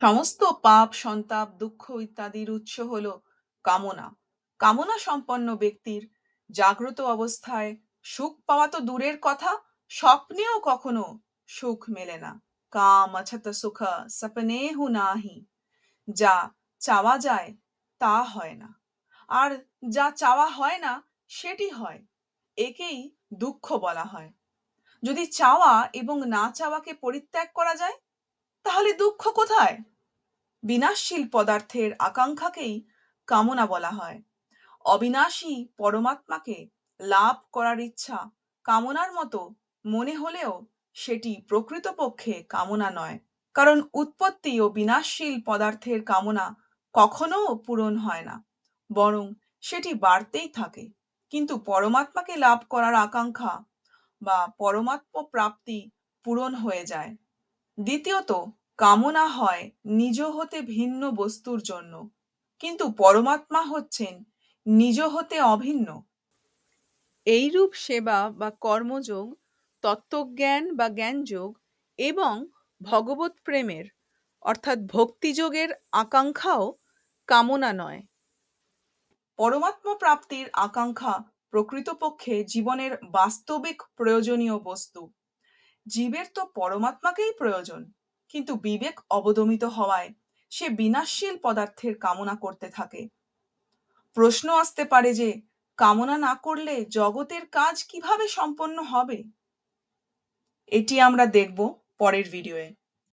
সমস্ত পাপ, সন্তাপ, দুঃখ ইত্যাদির উৎস হল কামনা। কামনা সম্পন্ন ব্যক্তির জাগ্রত অবস্থায় সুখ পাওয়া তো দূরের কথা, স্বপ্নেও কখনো সুখ মেলে না। কাম অছত সুখ সপনে হু নাহি। যা চাওয়া যায় তা হয় না, আর যা চাওয়া হয় না সেটি হয়। একেই দুঃখ বলা হয়। যদি চাওয়া এবং না চাওয়াকে পরিত্যাগ করা যায়, তাহলে দুঃখ কোথায়? বিনাশশীল পদার্থের আকাঙ্ক্ষাকেই কামনা বলা হয়। অবিনাশী পরমাত্মাকে লাভ করার ইচ্ছা কামনার মতো মনে হলেও সেটি প্রকৃতপক্ষে কামনা নয়। কারণ উৎপত্তি ও বিনাশশীল পদার্থের কামনা কখনো পূরণ হয় না, বরং সেটি বাড়তেই থাকে। কিন্তু পরমাত্মাকে লাভ করার আকাঙ্ক্ষা বা পরমাত্ম প্রাপ্তি পূরণ হয়ে যায়। দ্বিতীয়ত, কামনা হয় নিজ হতে ভিন্ন বস্তুর জন্য, কিন্তু পরমাত্মা হচ্ছেন নিজ হতে অভিন্ন। এইরূপ সেবা বা কর্মযোগ, তত্ত্বজ্ঞান বা জ্ঞানযোগ এবং ভগবত প্রেমের অর্থাৎ ভক্তিযোগের আকাঙ্ক্ষাও কামনা নয়। পরমাত্মা প্রাপ্তির আকাঙ্ক্ষা প্রকৃতপক্ষে জীবনের বাস্তবিক প্রয়োজনীয় বস্তু। জীবের তো পরমাত্মাকেই প্রয়োজন, কিন্তু বিবেক অবদমিত হওয়ায় সে বিনাশশীল পদার্থের কামনা করতে থাকে। প্রশ্ন আসতে পারে যে, কামনা না করলে জগতের কাজ কিভাবে সম্পন্ন হবে? এটি আমরা দেখব পরের ভিডিওয়ে।